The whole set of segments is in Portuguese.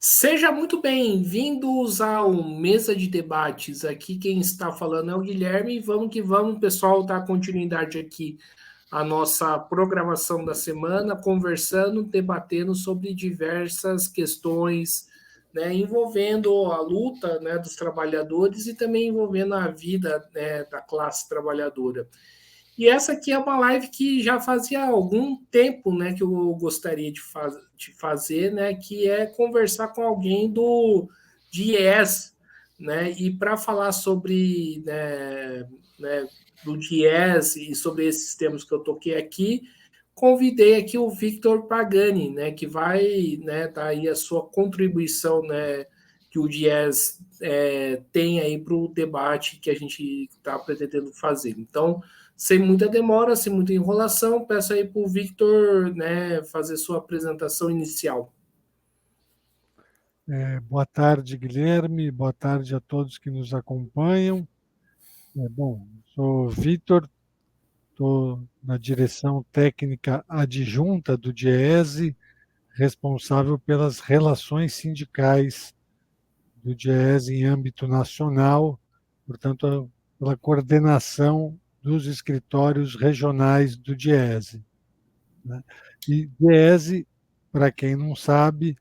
Seja muito bem-vindos ao Mesa de Debates. Aqui quem está falando é o Guilherme. Vamos que vamos, pessoal, dar continuidade aqui à nossa programação da semana, conversando, debatendo sobre diversas questões, né, envolvendo a luta, né, dos trabalhadores e também envolvendo a vida, né, da classe trabalhadora. E essa aqui é uma live que já fazia algum tempo, né, que eu gostaria de fazer, né, que é conversar com alguém de IES, né, e para falar sobre, do IES e sobre esses temas que eu toquei aqui, convidei aqui o Victor Pagani, né, que vai, né, dar aí a sua contribuição, né, que o IES tem aí para o debate que a gente está pretendendo fazer. Então, sem muita demora, sem muita enrolação, peço aí para o Victor, né, fazer sua apresentação inicial. Boa tarde, Guilherme. Boa tarde a todos que nos acompanham. Bom, sou Vitor, estou na direção técnica adjunta do DIEESE, responsável pelas relações sindicais do DIEESE em âmbito nacional, portanto, pela coordenação dos escritórios regionais do DIEESE, né? E DIEESE, para quem não sabe,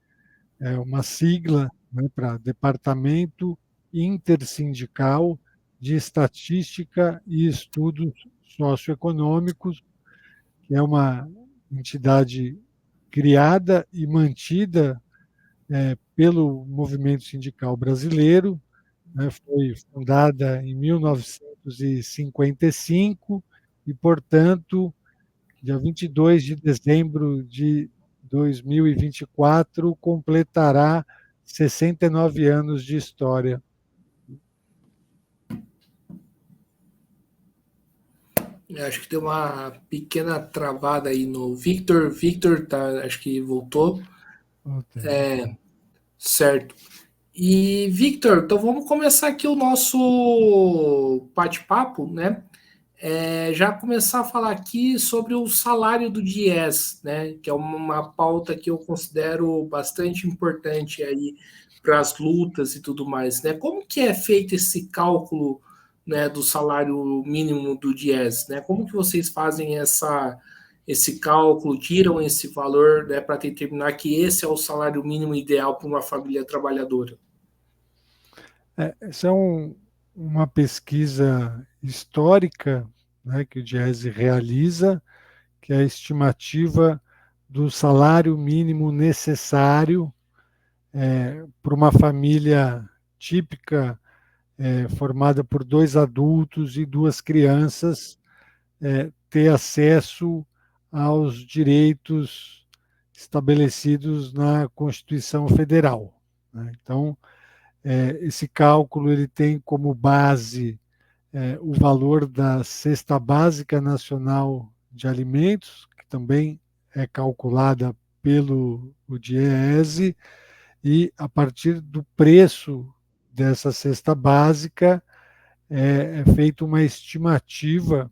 é uma sigla, né, para Departamento Intersindical de Estatística e Estudos Socioeconômicos, que é uma entidade criada e mantida pelo movimento sindical brasileiro, né, foi fundada em 1955 e, portanto, dia 22 de dezembro de 2024, completará 69 anos de história. Acho que deu uma pequena travada aí no Victor. Victor, tá, acho que voltou. Certo. E, Victor, então vamos começar aqui o nosso bate-papo, né? Já começar a falar aqui sobre o salário do DIES, né? Que é uma pauta que eu considero bastante importante aí para as lutas e tudo mais, né? Como que é feito esse cálculo, né, do salário mínimo do DIES, né? Como que vocês fazem esse cálculo, tiram esse valor, né, para determinar que esse é o salário mínimo ideal para uma família trabalhadora? Essa é uma pesquisa histórica, né, que o DIEESE realiza, que é a estimativa do salário mínimo necessário para uma família típica, formada por dois adultos e duas crianças, ter acesso aos direitos estabelecidos na Constituição Federal, né? Então, esse cálculo ele tem como base o valor da cesta básica nacional de alimentos, que também é calculada pelo o DIEESE, e a partir do preço dessa cesta básica é feita uma estimativa,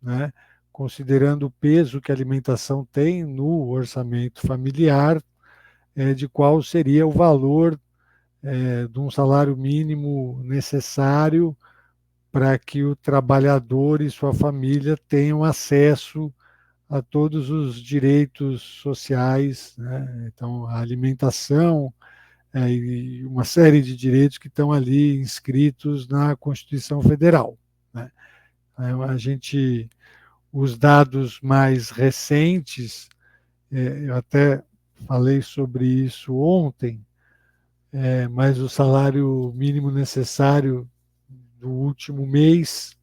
né, considerando o peso que a alimentação tem no orçamento familiar, de qual seria o valor de um salário mínimo necessário para que o trabalhador e sua família tenham acesso a todos os direitos sociais, né? Então, a alimentação e uma série de direitos que estão ali inscritos na Constituição Federal, né? A gente os dados mais recentes, eu até falei sobre isso ontem, mas o salário mínimo necessário do último mês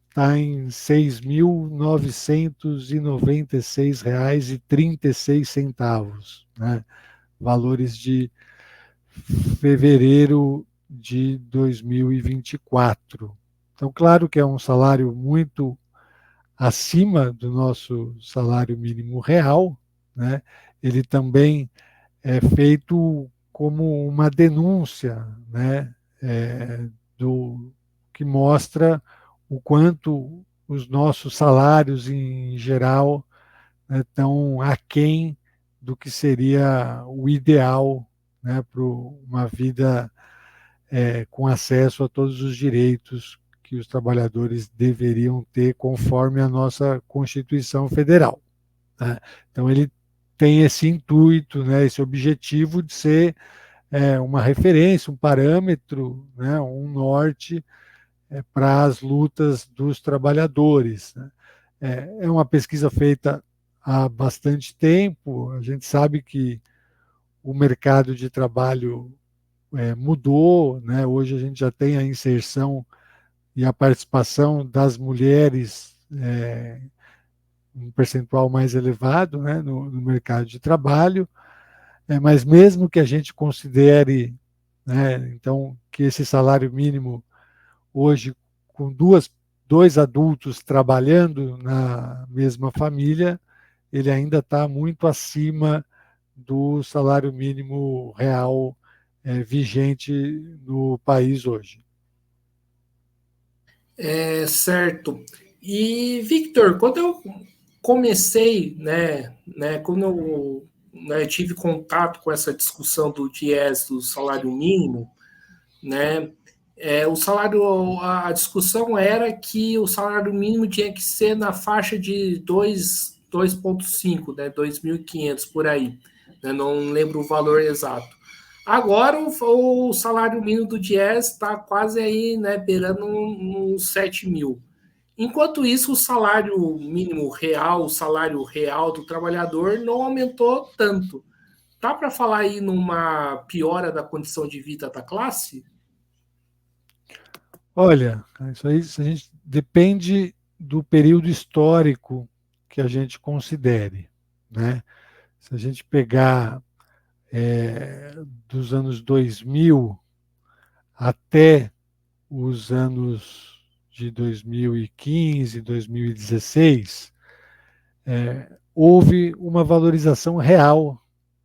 está em R$ 6.996,36, né? Valores de fevereiro de 2024. Então, claro que é um salário muito acima do nosso salário mínimo real, né? Ele também é feito como uma denúncia, né? Do que mostra o quanto os nossos salários em geral, né, estão aquém do que seria o ideal, né, para uma vida com acesso a todos os direitos que os trabalhadores deveriam ter conforme a nossa Constituição Federal, né? Então ele tem esse intuito, né, esse objetivo de ser uma referência, um parâmetro, né, um norte para as lutas dos trabalhadores, né? É uma pesquisa feita há bastante tempo. A gente sabe que o mercado de trabalho mudou, né? Hoje a gente já tem a inserção e a participação das mulheres um percentual mais elevado, né, no mercado de trabalho, mas mesmo que a gente considere, né, então, que esse salário mínimo hoje, com dois adultos trabalhando na mesma família, ele ainda está muito acima do salário mínimo real vigente no país hoje. Certo. E, Victor, quando eu comecei, quando eu tive contato com essa discussão do DIEES, do salário mínimo, né, a discussão era que o salário mínimo tinha que ser na faixa de 2,5, né, 2.500 por aí, né, não lembro o valor exato. Agora o salário mínimo do DIEES está quase aí, né, beirando uns 7 mil. Enquanto isso, o salário mínimo real, o salário real do trabalhador não aumentou tanto. Dá para falar aí numa piora da condição de vida da classe? Olha, isso a gente depende do período histórico que a gente considere, né? Se a gente pegar dos anos 2000 até os anos de 2015, 2016, houve uma valorização real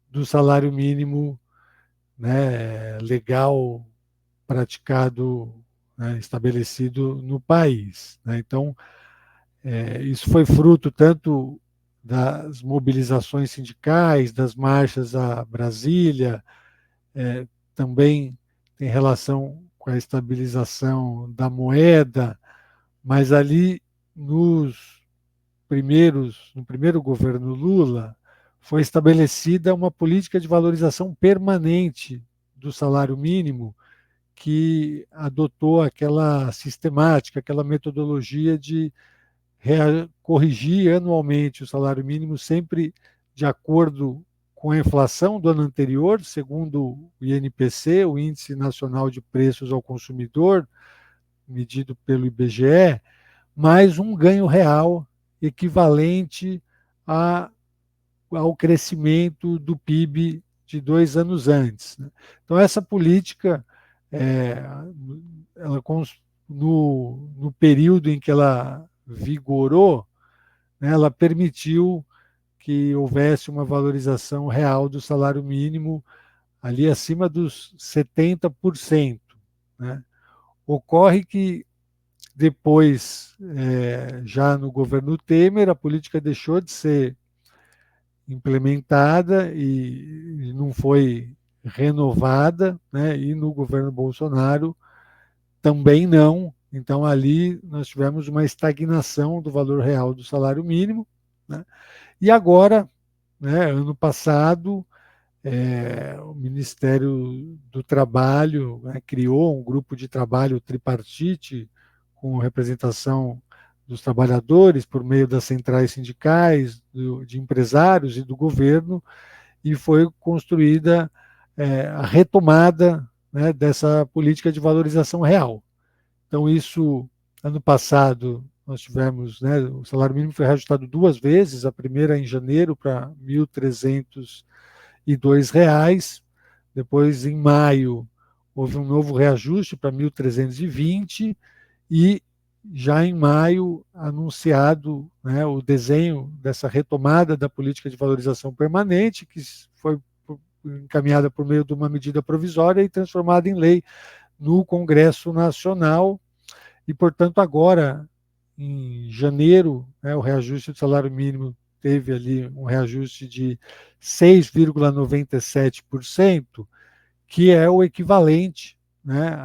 do salário mínimo, né, legal praticado, né, estabelecido no país, né? Então, isso foi fruto tanto das mobilizações sindicais, das marchas a Brasília, também tem relação com a estabilização da moeda, mas ali no primeiro governo Lula, foi estabelecida uma política de valorização permanente do salário mínimo, que adotou aquela sistemática, aquela metodologia de corrigir anualmente o salário mínimo, sempre de acordo com a inflação do ano anterior, segundo o INPC, o Índice Nacional de Preços ao Consumidor, medido pelo IBGE, mais um ganho real equivalente ao crescimento do PIB de 2 anos antes, né? Então, essa política, ela, no período em que ela vigorou, né, ela permitiu que houvesse uma valorização real do salário mínimo ali acima dos 70%, né? Ocorre que depois, já no governo Temer, a política deixou de ser implementada e não foi renovada, né? E no governo Bolsonaro também não. Então, ali nós tivemos uma estagnação do valor real do salário mínimo, né? E agora, né, ano passado, o Ministério do Trabalho, né, criou um grupo de trabalho tripartite com representação dos trabalhadores por meio das centrais sindicais, de empresários e do governo, e foi construída a retomada, né, dessa política de valorização real. Então, isso, ano passado, nós tivemos, né, o salário mínimo foi reajustado 2 vezes, a primeira em janeiro para R$ 1.302, depois, em maio, houve um novo reajuste para 1.320 e já em maio anunciado, né, o desenho dessa retomada da política de valorização permanente, que foi encaminhada por meio de uma medida provisória e transformada em lei no Congresso Nacional. E, portanto, agora, em janeiro, né, o reajuste do salário mínimo teve ali um reajuste de 6,97%, que é o equivalente, né,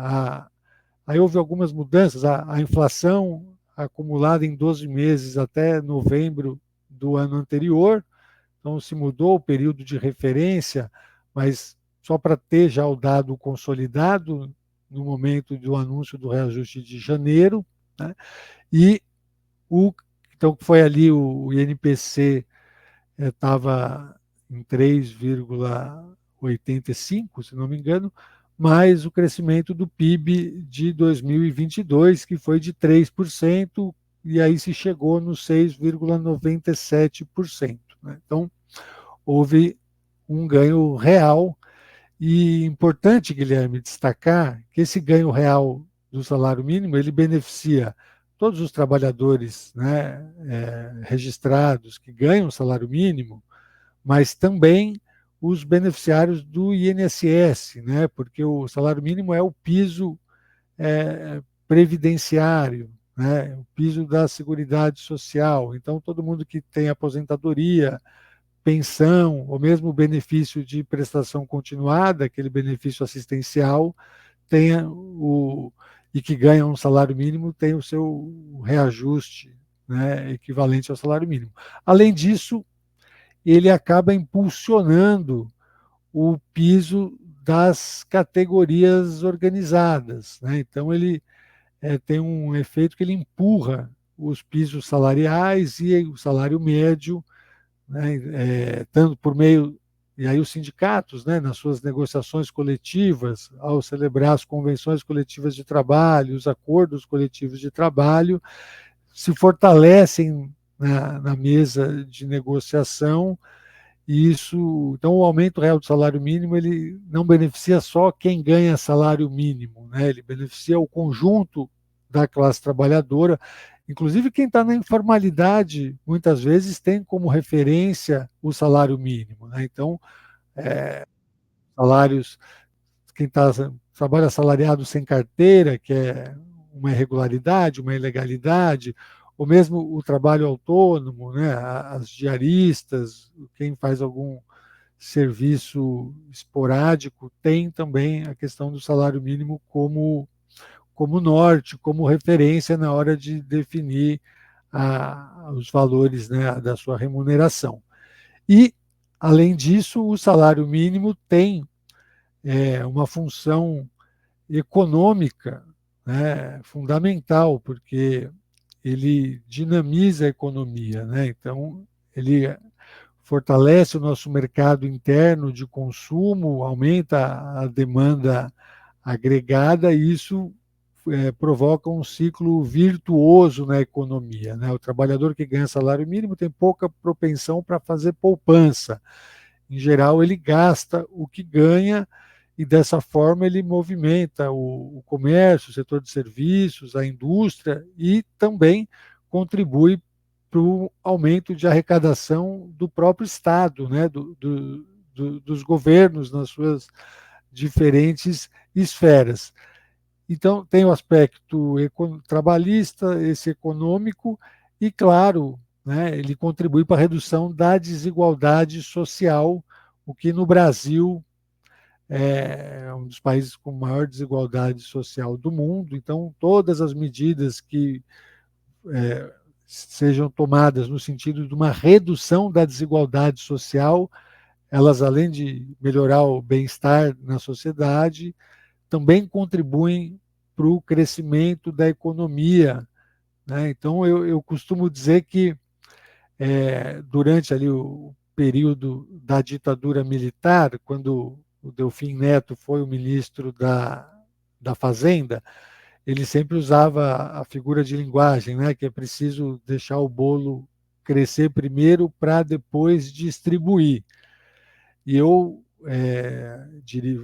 aí houve algumas mudanças, a inflação acumulada em 12 meses até novembro do ano anterior, então se mudou o período de referência, mas só para ter já o dado consolidado no momento do anúncio do reajuste de janeiro, né? E então foi ali o INPC estava em 3,85, se não me engano, mais o crescimento do PIB de 2022, que foi de 3%, e aí se chegou no 6,97%. Né? Então, houve um ganho real, e importante, Guilherme, destacar que esse ganho real do salário mínimo, ele beneficia todos os trabalhadores, né, registrados que ganham salário mínimo, mas também os beneficiários do INSS, né, porque o salário mínimo é o piso previdenciário, né, o piso da Seguridade Social. Então, todo mundo que tem aposentadoria, pensão, ou mesmo benefício de prestação continuada, aquele benefício assistencial, tenha e que ganha um salário mínimo, tem o seu reajuste, né, equivalente ao salário mínimo. Além disso, ele acaba impulsionando o piso das categorias organizadas. Né? Então, ele tem um efeito que ele empurra os pisos salariais e o salário médio, né, tanto por meio. E aí os sindicatos, né, nas suas negociações coletivas, ao celebrar as convenções coletivas de trabalho, os acordos coletivos de trabalho, se fortalecem na mesa de negociação. E isso, então, o aumento real do salário mínimo, ele não beneficia só quem ganha salário mínimo, né? Ele beneficia o conjunto da classe trabalhadora, inclusive quem está na informalidade, muitas vezes tem como referência o salário mínimo, né? Então, salários, quem trabalha assalariado sem carteira, que é uma irregularidade, uma ilegalidade, ou mesmo o trabalho autônomo, né? As diaristas, quem faz algum serviço esporádico, tem também a questão do salário mínimo como norte, como referência na hora de definir os valores, né, da sua remuneração. E, além disso, o salário mínimo tem uma função econômica, né, fundamental, porque ele dinamiza a economia, né? Então, ele fortalece o nosso mercado interno de consumo, aumenta a demanda agregada, e isso provoca um ciclo virtuoso na economia. Né? O trabalhador que ganha salário mínimo tem pouca propensão para fazer poupança. Em geral, ele gasta o que ganha e, dessa forma, ele movimenta o comércio, o setor de serviços, a indústria, e também contribui para o aumento de arrecadação do próprio Estado, né, dos governos nas suas diferentes esferas. Então, tem o aspecto trabalhista, esse econômico, e, claro, né, ele contribui para a redução da desigualdade social, o que no Brasil é um dos países com maior desigualdade social do mundo. Então, todas as medidas que sejam tomadas no sentido de uma redução da desigualdade social, elas, além de melhorar o bem-estar na sociedade, também contribuem para o crescimento da economia. Né? Então, eu costumo dizer que durante ali o período da ditadura militar, quando o Delfim Neto foi o ministro da Fazenda, ele sempre usava a figura de linguagem, né, que é preciso deixar o bolo crescer primeiro para depois distribuir. E eu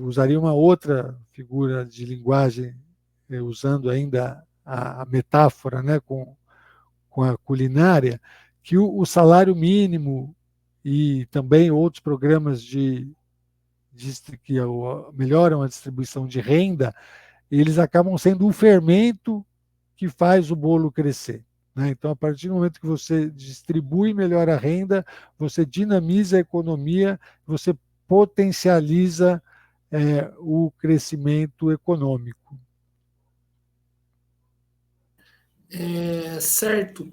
usaria uma outra figura de linguagem, usando ainda a metáfora, né, com a culinária, que o salário mínimo e também outros programas que melhoram a distribuição de renda, eles acabam sendo um fermento que faz o bolo crescer. Né? Então, a partir do momento que você distribui melhor a renda, você dinamiza a economia, você potencializa o crescimento econômico. Certo.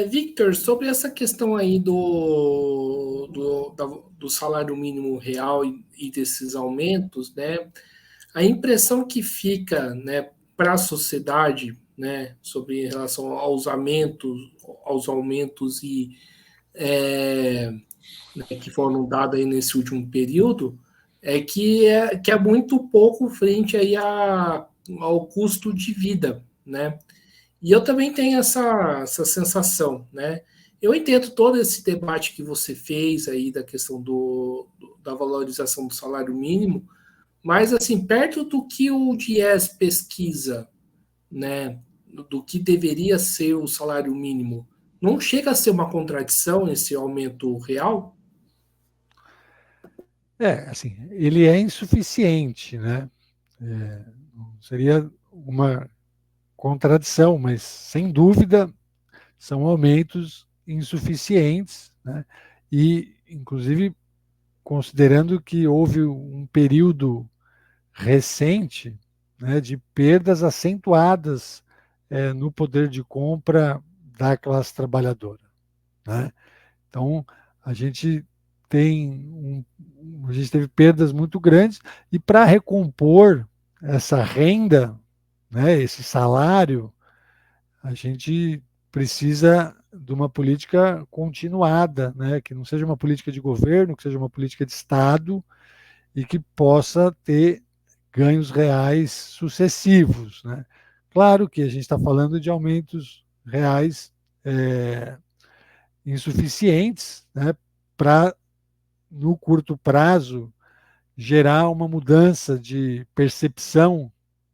Victor, sobre essa questão aí do salário mínimo real e desses aumentos, né? A impressão que fica, né, para a sociedade, né, sobre em relação aos aumentos que foram dados aí nesse último período, que é muito pouco frente aí ao custo de vida, né? E eu também tenho essa sensação, né? Eu entendo todo esse debate que você fez aí da questão da valorização do salário mínimo, mas assim, perto do que o Dies pesquisa, né, do que deveria ser o salário mínimo, não chega a ser uma contradição esse aumento real? Assim, ele é insuficiente, né? Seria uma contradição, mas sem dúvida são aumentos insuficientes, né? E, inclusive, considerando que houve um período recente, né, de perdas acentuadas no poder de compra da classe trabalhadora, né? Então, a gente a gente teve perdas muito grandes e para recompor essa renda, né, esse salário, a gente precisa de uma política continuada, né, que não seja uma política de governo, que seja uma política de Estado e que possa ter ganhos reais sucessivos, né? Claro que a gente está falando de aumentos reais insuficientes, né, para, no curto prazo, gerar uma mudança de percepção,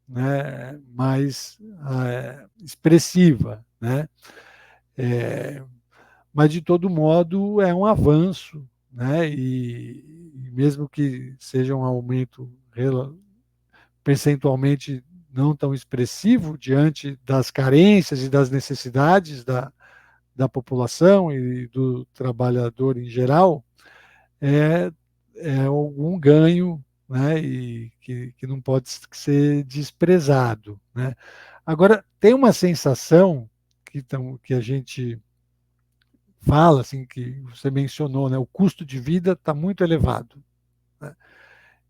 né, mais expressiva, né? É, mas, de todo modo, é um avanço, né? E mesmo que seja um aumento percentualmente não tão expressivo diante das carências e das necessidades da população e do trabalhador em geral, é, é algum ganho, né, e que não pode ser desprezado, né? Agora, tem uma sensação que a gente fala, assim, que você mencionou, né, o custo de vida está muito elevado, né?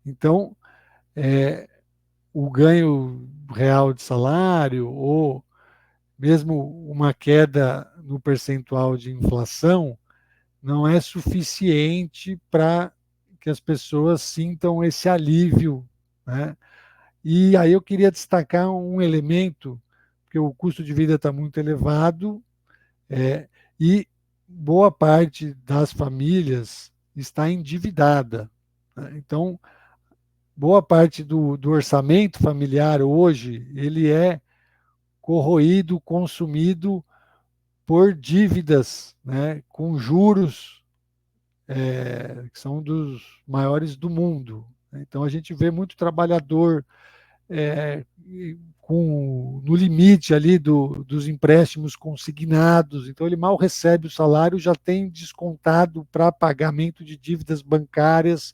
Então, o ganho real de salário ou mesmo uma queda no percentual de inflação não é suficiente para que as pessoas sintam esse alívio, né? E aí eu queria destacar um elemento, porque o custo de vida está muito elevado, e boa parte das famílias está endividada, né? Então, boa parte do orçamento familiar hoje, ele é corroído, consumido por dívidas, né, com juros que são dos maiores do mundo. Então a gente vê muito trabalhador é, no limite ali dos empréstimos consignados, então ele mal recebe o salário, já tem descontado para pagamento de dívidas bancárias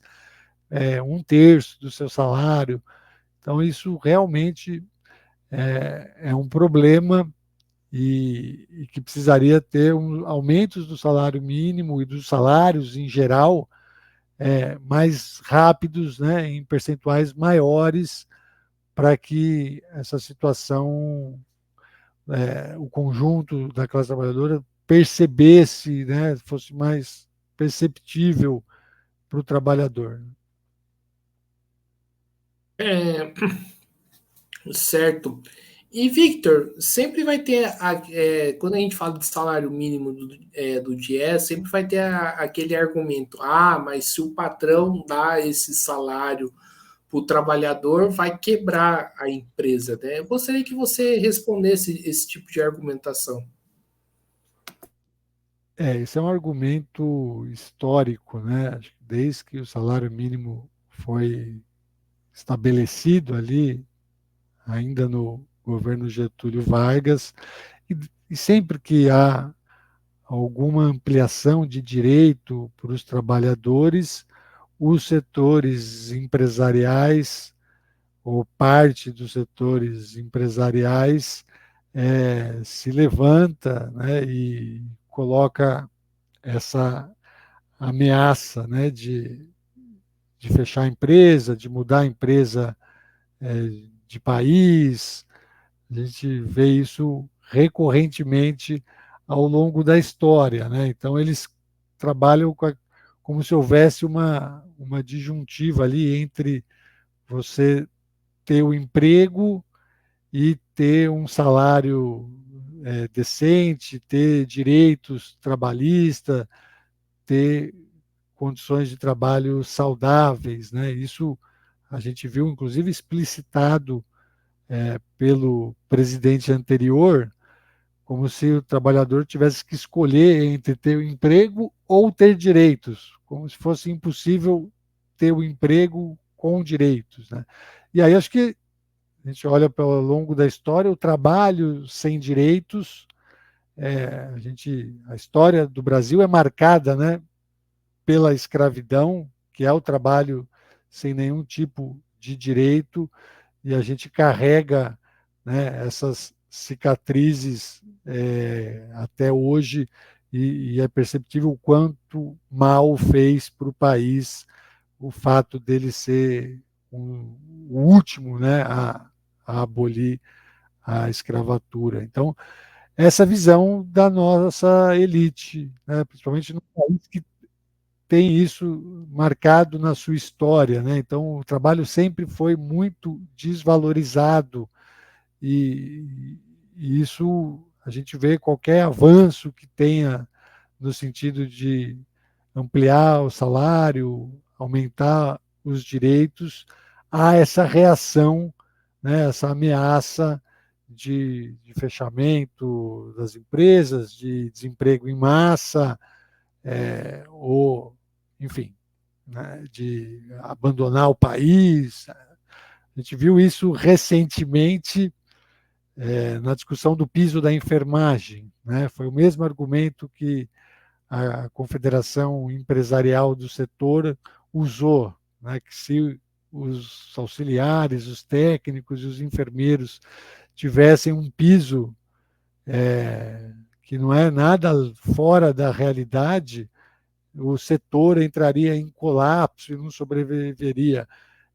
um terço do seu salário. Então isso realmente é um problema e que precisaria ter aumentos do salário mínimo e dos salários em geral mais rápidos, né, em percentuais maiores, para que essa situação, o conjunto da classe trabalhadora percebesse, né, fosse mais perceptível para o trabalhador. Certo. E, Victor, sempre vai ter, quando a gente fala de salário mínimo do DIES, sempre vai ter aquele argumento: ah, mas se o patrão dá esse salário para o trabalhador, vai quebrar a empresa, né? Eu gostaria que você respondesse esse tipo de argumentação. Esse é um argumento histórico, né? Acho que desde que o salário mínimo foi estabelecido ali, ainda no governo Getúlio Vargas, e sempre que há alguma ampliação de direito para os trabalhadores, os setores empresariais, ou parte dos setores empresariais, se levanta, né, e coloca essa ameaça, né, de fechar a empresa, de mudar a empresa de país. A gente vê isso recorrentemente ao longo da história, né? Então, eles trabalham como se houvesse uma disjuntiva ali entre você ter o emprego e ter um salário decente, ter direitos trabalhistas, ter condições de trabalho saudáveis, né? Isso a gente viu, inclusive, explicitado pelo presidente anterior, como se o trabalhador tivesse que escolher entre ter o emprego ou ter direitos, como se fosse impossível ter o emprego com direitos, né? E aí acho que a gente olha pelo longo da história, o trabalho sem direitos, a história do Brasil é marcada, né, pela escravidão, que é o trabalho sem nenhum tipo de direito, e a gente carrega, né, essas cicatrizes até hoje, e é perceptível o quanto mal fez para o país o fato dele ser o último, né, a abolir a escravatura. Então, essa visão da nossa elite, né, principalmente no país que tem isso marcado na sua história, né? Então, o trabalho sempre foi muito desvalorizado e isso a gente vê qualquer avanço que tenha no sentido de ampliar o salário, aumentar os direitos, há essa reação, né, essa ameaça de fechamento das empresas, de desemprego em massa, ou, enfim, né, de abandonar o país. A gente viu isso recentemente na discussão do piso da enfermagem, né? Foi o mesmo argumento que a Confederação Empresarial do Setor usou, né? Que se os auxiliares, os técnicos e os enfermeiros tivessem um piso que não é nada fora da realidade, o setor entraria em colapso e não sobreviveria.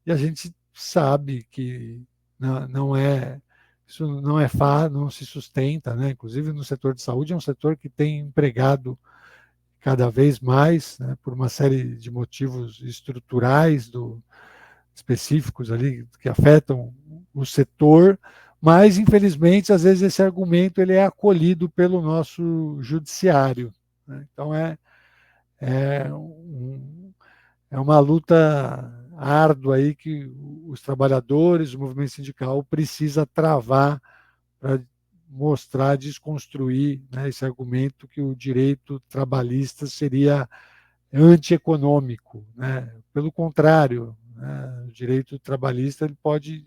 E a gente sabe que não é isso não se sustenta, né? Inclusive no setor de saúde é um setor que tem empregado cada vez mais, né, por uma série de motivos estruturais específicos ali que afetam o setor, mas infelizmente às vezes esse argumento ele é acolhido pelo nosso judiciário, né? Então é, um, é uma luta árdua aí que os trabalhadores, o movimento sindical precisa travar para mostrar, desconstruir, né, esse argumento que o direito trabalhista seria antieconômico, né? Pelo contrário, né, o direito trabalhista ele pode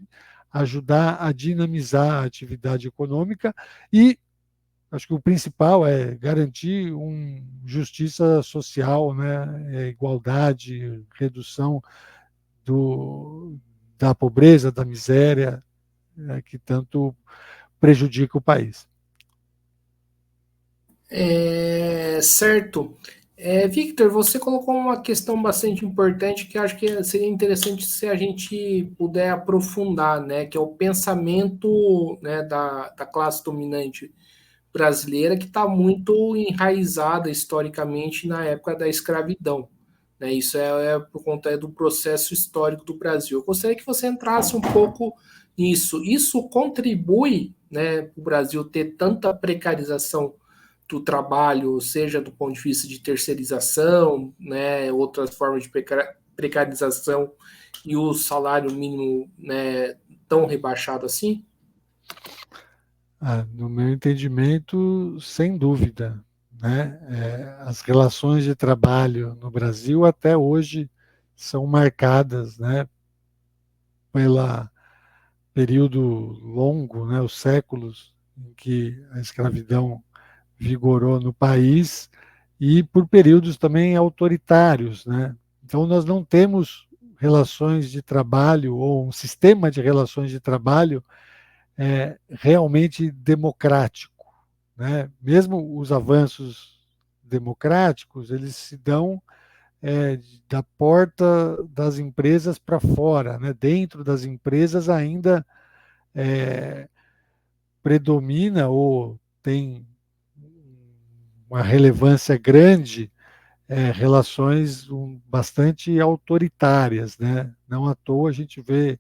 ajudar a dinamizar a atividade econômica e acho que o principal é garantir justiça social, né, igualdade, redução do, da pobreza, da miséria, que tanto prejudica o país. Certo. Victor, você colocou uma questão bastante importante que acho que seria interessante se a gente puder aprofundar, né? Que é o pensamento, né, da classe dominante brasileira que está muito enraizada historicamente na época da escravidão. Né? Isso é por conta do processo histórico do Brasil. Eu gostaria que você entrasse um pouco nisso. Isso contribui, né, para o Brasil ter tanta precarização do trabalho, seja do ponto de vista de terceirização, né, outras formas de precarização e o salário mínimo, né, tão rebaixado assim? No meu entendimento, sem dúvida, né? As relações de trabalho no Brasil até hoje são marcadas, né, pela período longo, né, os séculos em que a escravidão vigorou no país e por períodos também autoritários, né? Então, nós não temos relações de trabalho ou um sistema de relações de trabalho realmente democrático, né? Mesmo os avanços democráticos, eles se dão da porta das empresas para fora, né? Dentro das empresas ainda predomina ou tem uma relevância grande relações bastante autoritárias, né? Não à toa a gente vê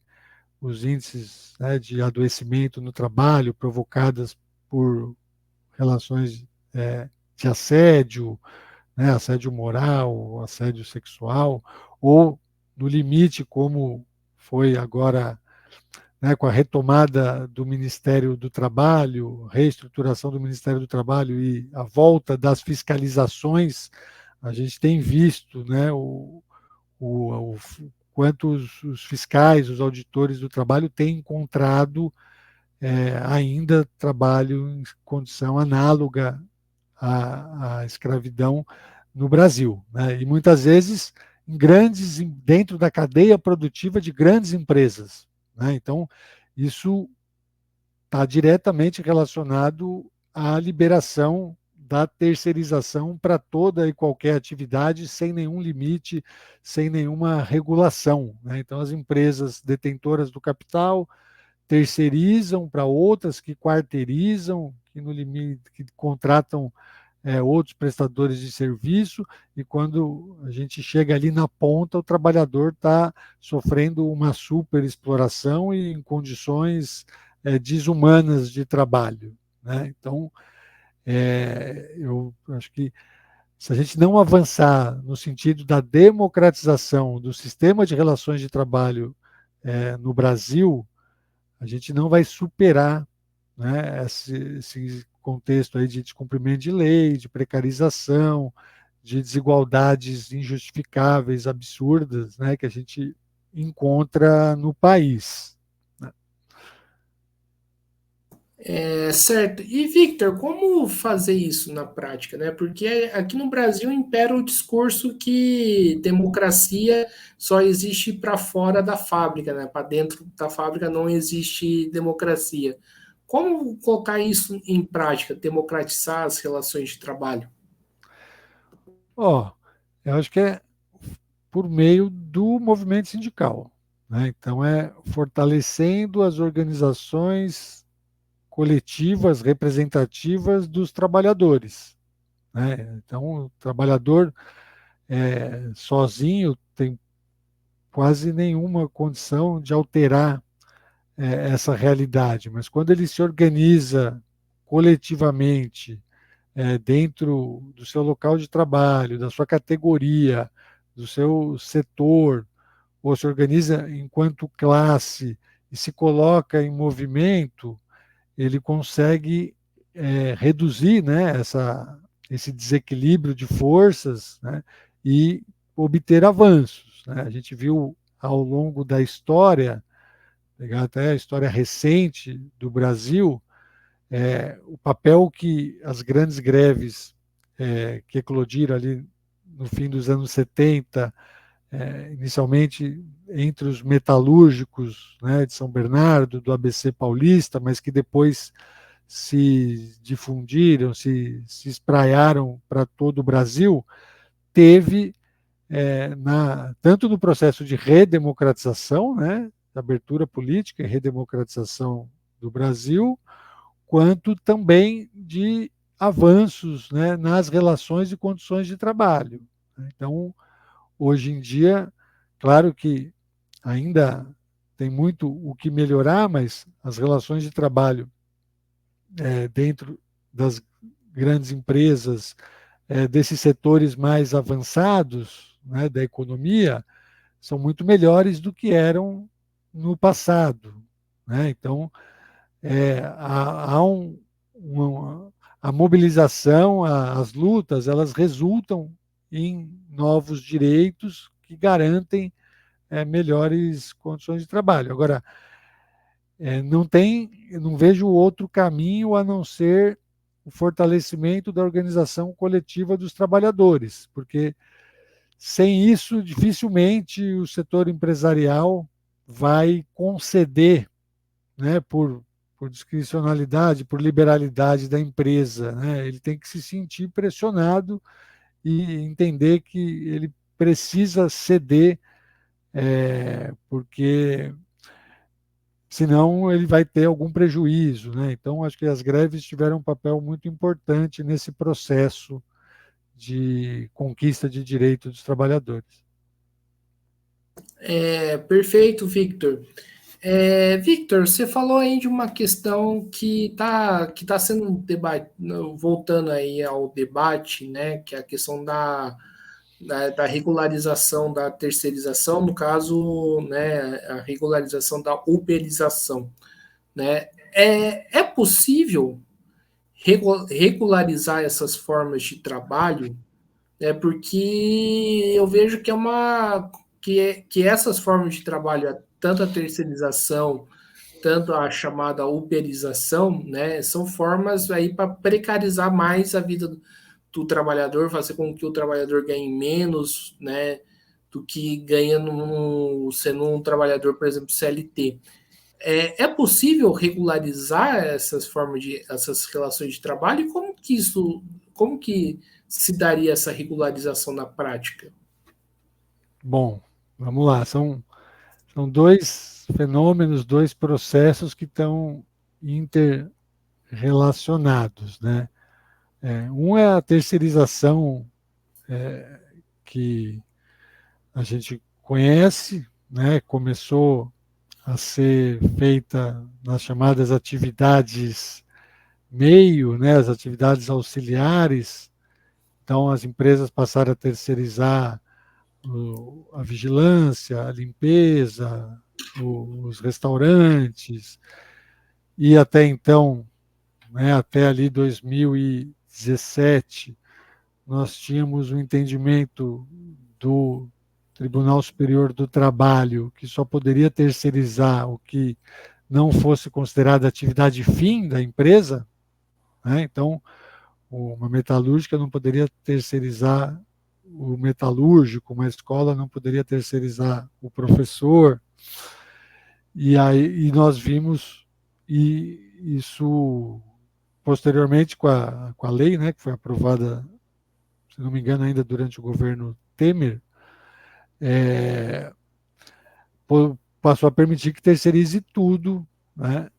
os índices, né, de adoecimento no trabalho provocadas por relações de assédio, né, assédio moral, assédio sexual, ou no limite, como foi agora, né, com a retomada do Ministério do Trabalho, reestruturação do Ministério do Trabalho e a volta das fiscalizações, a gente tem visto, né, o quanto os fiscais, os auditores do trabalho têm encontrado ainda trabalho em condição análoga à escravidão no Brasil, né? E muitas vezes dentro da cadeia produtiva de grandes empresas, né? Então, isso está diretamente relacionado à liberação da terceirização para toda e qualquer atividade, sem nenhum limite, sem nenhuma regulação, né? Então, as empresas detentoras do capital terceirizam para outras que quarteirizam, que no limite que contratam outros prestadores de serviço, e quando a gente chega ali na ponta, o trabalhador está sofrendo uma superexploração e em condições desumanas de trabalho, né? Então, eu acho que se a gente não avançar no sentido da democratização do sistema de relações de trabalho no Brasil, a gente não vai superar, né, esse contexto aí de descumprimento de lei, de precarização, de desigualdades injustificáveis, absurdas, né, que a gente encontra no país. Certo. E, Victor, como fazer isso na prática, né? Porque aqui no Brasil impera o discurso que democracia só existe para fora da fábrica, né? Para dentro da fábrica não existe democracia. Como colocar isso em prática, democratizar as relações de trabalho? Ó, eu acho que é por meio do movimento sindical, né? Então, fortalecendo as organizações coletivas representativas dos trabalhadores, né? Então, o trabalhador sozinho tem quase nenhuma condição de alterar essa realidade, mas quando ele se organiza coletivamente dentro do seu local de trabalho, da sua categoria, do seu setor, ou se organiza enquanto classe e se coloca em movimento, ele consegue reduzir, né, esse desequilíbrio de forças, né, e obter avanços, né? A gente viu ao longo da história, pegar até a história recente do Brasil, o papel que as grandes greves que eclodiram ali no fim dos anos 70, inicialmente entre os metalúrgicos, né, de São Bernardo, do ABC Paulista, mas que depois se difundiram, se espraiaram para todo o Brasil, teve, tanto no processo de redemocratização, né, de abertura política e redemocratização do Brasil, quanto também de avanços, né, nas relações e condições de trabalho. Então, hoje em dia, claro que ainda tem muito o que melhorar, mas as relações de trabalho dentro das grandes empresas, desses setores mais avançados, né, da economia, são muito melhores do que eram no passado, né? Então, há a mobilização, as lutas, elas resultam em novos direitos que garantem melhores condições de trabalho. Agora, eu não vejo outro caminho a não ser o fortalecimento da organização coletiva dos trabalhadores, porque sem isso, dificilmente o setor empresarial vai conceder, né, por discricionalidade, por liberalidade da empresa, né? Ele tem que se sentir pressionado e entender que ele precisa ceder, porque senão ele vai ter algum prejuízo, né? Então, acho que as greves tiveram um papel muito importante nesse processo de conquista de direito dos trabalhadores. Perfeito, Victor. Victor, você falou aí de uma questão que tá sendo um debate, voltando aí ao debate, né, que é a questão da regularização da terceirização, no caso, né, a regularização da uberização, né? É possível regularizar essas formas de trabalho, né, porque eu vejo que que essas formas de trabalho, tanto a terceirização, tanto a chamada uberização, né, são formas aí para precarizar mais a vida do trabalhador, fazer com que o trabalhador ganhe menos, né, do que ganha sendo um trabalhador, por exemplo, CLT. É possível regularizar essas relações de trabalho e como que se daria essa regularização na prática? Bom, vamos lá. São dois fenômenos, dois processos que estão interrelacionados, né? Um é a terceirização que a gente conhece, né? Começou a ser feita nas chamadas atividades meio, né? As atividades auxiliares. Então, as empresas passaram a terceirizar a vigilância, a limpeza, os restaurantes, e até então, né, até ali 2017, nós tínhamos um entendimento do Tribunal Superior do Trabalho que só poderia terceirizar o que não fosse considerado atividade fim da empresa, né? Então, uma metalúrgica não poderia terceirizar o metalúrgico, uma escola não poderia terceirizar o professor, e nós vimos isso posteriormente com a lei, né, que foi aprovada, se não me engano, ainda durante o governo Temer, é, passou a permitir que terceirize tudo, né?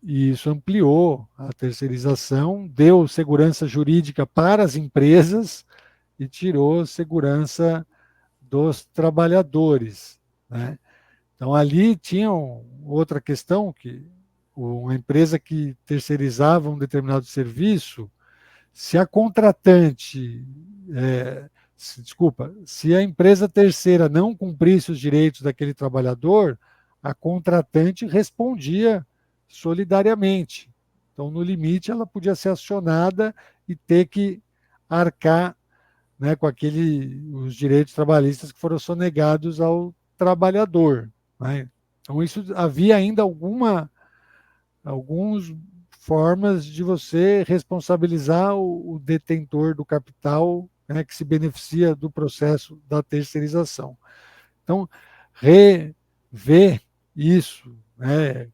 E isso ampliou a terceirização, deu segurança jurídica para as empresas e tirou segurança dos trabalhadores, né? Então ali tinha outra questão que uma empresa que terceirizava um determinado serviço, se a contratante, desculpa, se a empresa terceira não cumprisse os direitos daquele trabalhador, a contratante respondia solidariamente. Então, no limite, ela podia ser acionada e ter que arcar, né, com os direitos trabalhistas que foram sonegados ao trabalhador, né? Então, isso havia ainda algumas formas de você responsabilizar o detentor do capital, né, que se beneficia do processo da terceirização. Então, rever isso, né,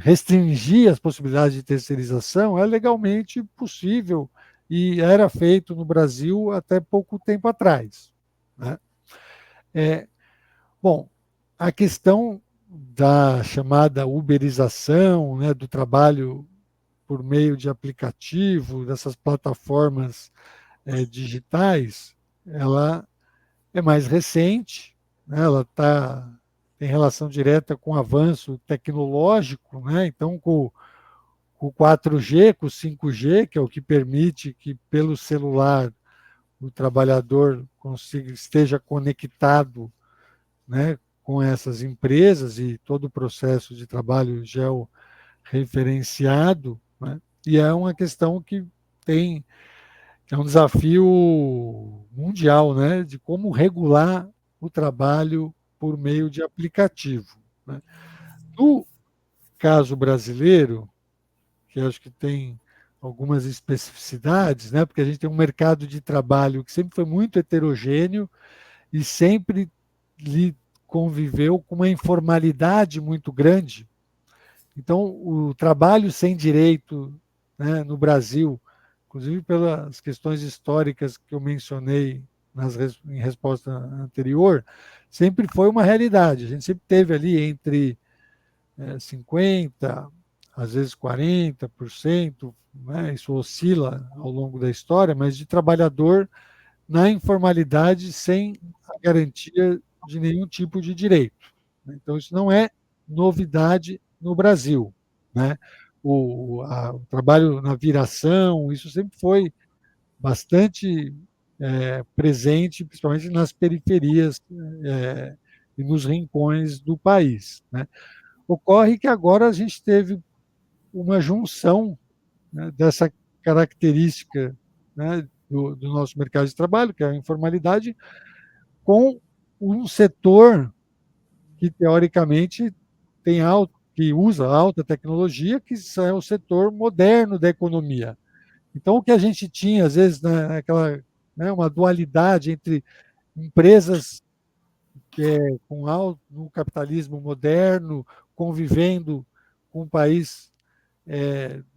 restringir as possibilidades de terceirização é legalmente possível e era feito no Brasil até pouco tempo atrás, né? Bom, a questão da chamada uberização, né, do trabalho por meio de aplicativo, dessas plataformas digitais, ela é mais recente, né, tem relação direta com o avanço tecnológico, né? Então, com o 4G, com o 5G, que é o que permite que pelo celular o trabalhador esteja conectado, né, com essas empresas e todo o processo de trabalho georreferenciado, né? E é uma questão que é um desafio mundial, né, de como regular o trabalho por meio de aplicativo, né? No caso brasileiro, que acho que tem algumas especificidades, né? Porque a gente tem um mercado de trabalho que sempre foi muito heterogêneo e sempre conviveu com uma informalidade muito grande. Então, o trabalho sem direito, né, no Brasil, inclusive pelas questões históricas que eu mencionei em resposta anterior, sempre foi uma realidade. A gente sempre teve ali entre 50%, às vezes 40%, né, isso oscila ao longo da história, mas de trabalhador na informalidade sem a garantia de nenhum tipo de direito. Então, isso não é novidade no Brasil. Né? O trabalho na viração, isso sempre foi bastante presente, principalmente nas periferias e nos rincões do país. Né? Ocorre que agora a gente teve uma junção, né, dessa característica, né, do nosso mercado de trabalho, que é a informalidade, com um setor que, teoricamente, que usa alta tecnologia, que é o setor moderno da economia. Então, o que a gente tinha, às vezes, né, uma dualidade entre empresas no capitalismo moderno, convivendo com um país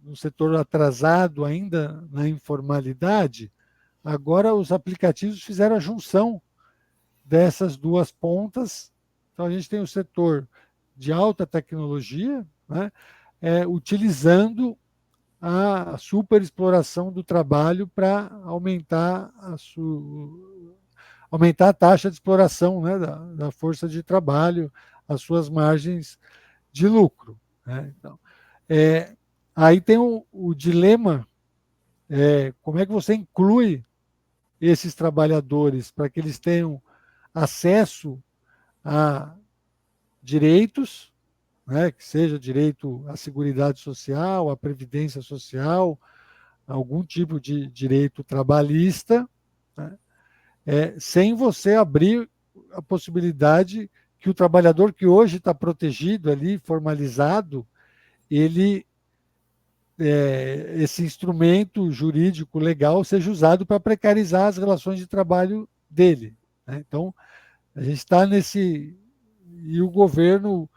no setor atrasado ainda na informalidade, agora os aplicativos fizeram a junção dessas duas pontas. Então, a gente tem o setor de alta tecnologia, né, utilizando a superexploração do trabalho para aumentar a taxa de exploração, né, da força de trabalho, as suas margens de lucro. Né? Então, aí tem o dilema, como é que você inclui esses trabalhadores para que eles tenham acesso a direitos, né, que seja direito à seguridade social, à previdência social, algum tipo de direito trabalhista, né, sem você abrir a possibilidade que o trabalhador que hoje está protegido ali, formalizado, ele esse instrumento jurídico legal seja usado para precarizar as relações de trabalho dele. Né? Então, a gente está nesse. E o governo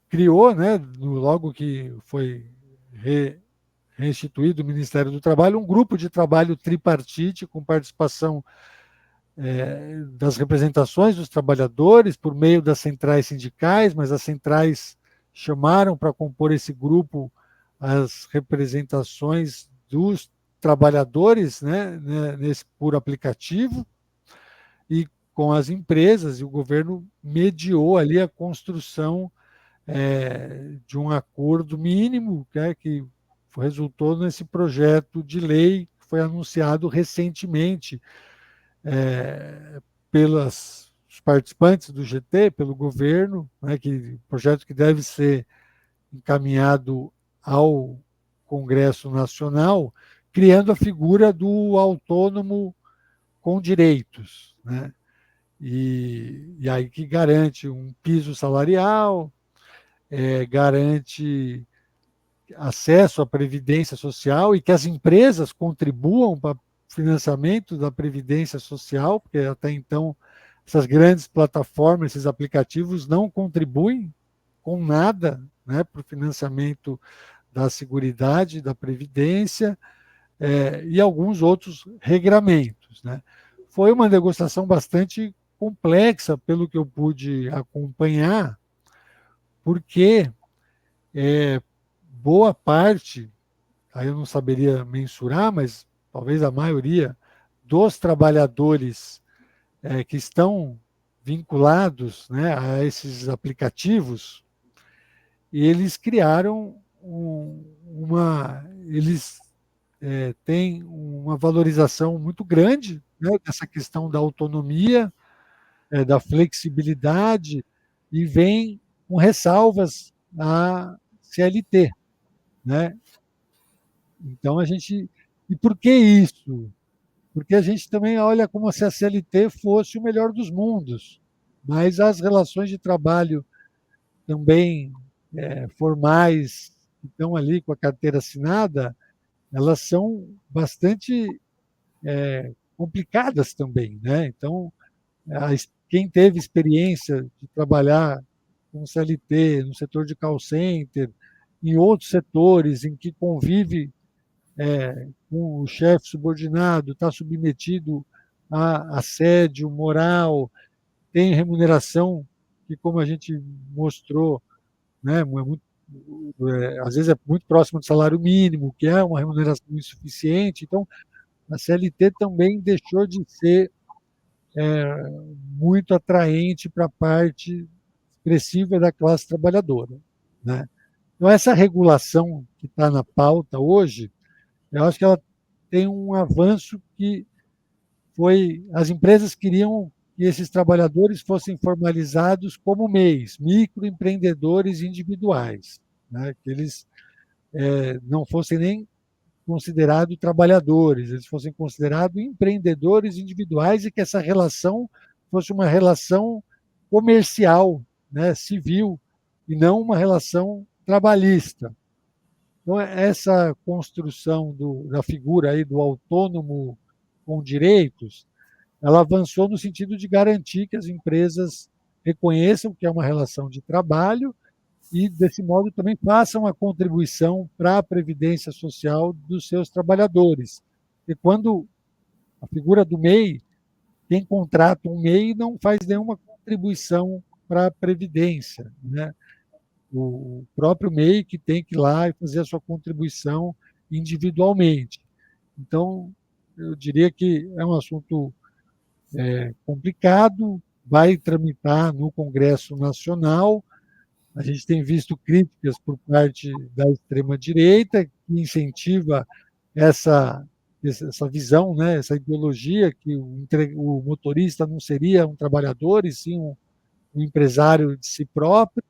criou, né, logo que foi reinstituído o Ministério do Trabalho, um grupo de trabalho tripartite com participação das representações dos trabalhadores por meio das centrais sindicais, mas as centrais chamaram para compor esse grupo as representações dos trabalhadores, né, por aplicativo, e com as empresas, e o governo mediou ali a construção de um acordo mínimo, que resultou nesse projeto de lei que foi anunciado recentemente pelos participantes do GT, pelo governo, né, projeto que deve ser encaminhado ao Congresso Nacional, criando a figura do autônomo com direitos, né? E aí que garante um piso salarial, garante acesso à previdência social e que as empresas contribuam para o financiamento da previdência social, porque até então essas grandes plataformas, esses aplicativos não contribuem com nada, né, para o financiamento da seguridade, da previdência e alguns outros regramentos. Né. Foi uma negociação bastante complexa, pelo que eu pude acompanhar, porque boa parte, aí eu não saberia mensurar, mas talvez a maioria dos trabalhadores que estão vinculados, né, a esses aplicativos, eles criaram eles têm uma valorização muito grande, né, dessa questão da autonomia, da flexibilidade, e vem com ressalvas à CLT. Né? Então a gente. E por que isso? Porque a gente também olha como se a CLT fosse o melhor dos mundos, mas as relações de trabalho também formais que estão ali com a carteira assinada, elas são bastante complicadas também, né? Então, quem teve experiência de trabalhar com CLT, no setor de call center, em outros setores em que convive com o chefe subordinado, está submetido a assédio moral, tem remuneração que, como a gente mostrou, né, às vezes é muito próximo do salário mínimo, que é uma remuneração insuficiente. Então, a CLT também deixou de ser muito atraente para a parte expressiva da classe trabalhadora, né? Então, essa regulação que está na pauta hoje, eu acho que ela tem um avanço que foi: as empresas queriam que esses trabalhadores fossem formalizados como MEIs, microempreendedores individuais, né? Que eles não fossem nem considerados trabalhadores, eles fossem considerados empreendedores individuais, e que essa relação fosse uma relação comercial, né, civil, e não uma relação trabalhista. Então, essa construção da figura aí do autônomo com direitos, ela avançou no sentido de garantir que as empresas reconheçam que é uma relação de trabalho e, desse modo, também façam a contribuição para a previdência social dos seus trabalhadores. E quando a figura do MEI, quem contrata um MEI não faz nenhuma contribuição para a previdência, né? O próprio MEI que tem que ir lá e fazer a sua contribuição individualmente. Então, eu diria que é um assunto complicado, vai tramitar no Congresso Nacional. A gente tem visto críticas por parte da extrema-direita, que incentiva essa, essa visão, né, essa ideologia que o motorista não seria um trabalhador, e sim um empresário de si próprio.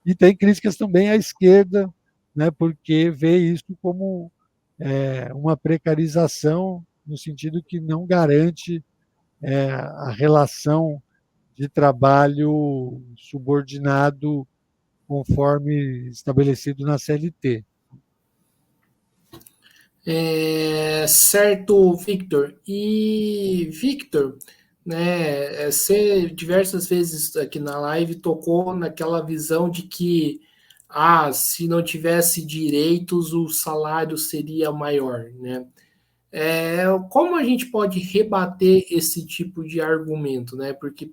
E tem críticas também à esquerda, né, porque vê isso como uma precarização, no sentido que não garante a relação de trabalho subordinado conforme estabelecido na CLT. Certo, Victor. E, Victor, né, você diversas vezes aqui na live tocou naquela visão de que se não tivesse direitos, o salário seria maior, né? Como a gente pode rebater esse tipo de argumento, né? Porque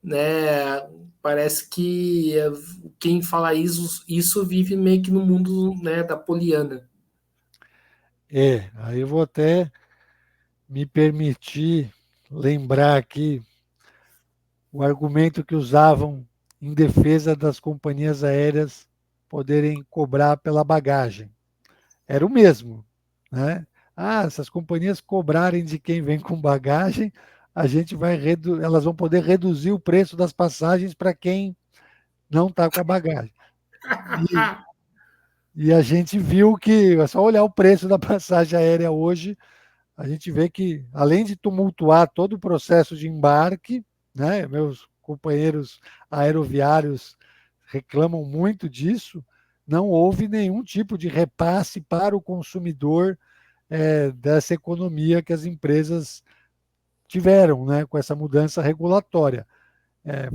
né, parece que quem fala isso vive meio que no mundo, né, da Poliana. Aí eu vou até me permitir lembrar aqui o argumento que usavam em defesa das companhias aéreas poderem cobrar pela bagagem. Era o mesmo, né? Se as companhias cobrarem de quem vem com bagagem, elas vão poder reduzir o preço das passagens para quem não está com a bagagem. E a gente viu que, é só olhar o preço da passagem aérea hoje, a gente vê que, além de tumultuar todo o processo de embarque, né, meus companheiros aeroviários reclamam muito disso, não houve nenhum tipo de repasse para o consumidor dessa economia que as empresas tiveram, né, com essa mudança regulatória.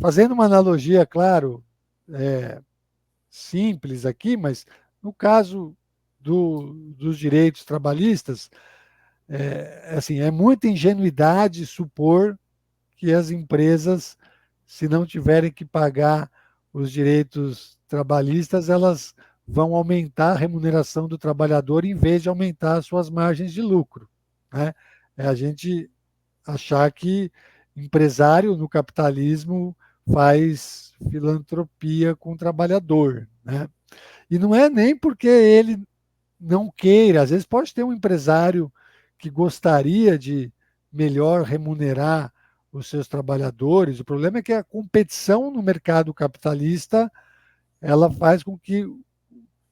Fazendo uma analogia, claro, simples aqui, mas no caso dos direitos trabalhistas, assim, é muita ingenuidade supor que as empresas, se não tiverem que pagar os direitos trabalhistas, elas vão aumentar a remuneração do trabalhador em vez de aumentar as suas margens de lucro, né? É a gente achar que empresário no capitalismo faz filantropia com o trabalhador, né? E não é nem porque ele não queira, às vezes pode ter um empresário que gostaria de melhor remunerar os seus trabalhadores. O problema é que a competição no mercado capitalista, ela faz com que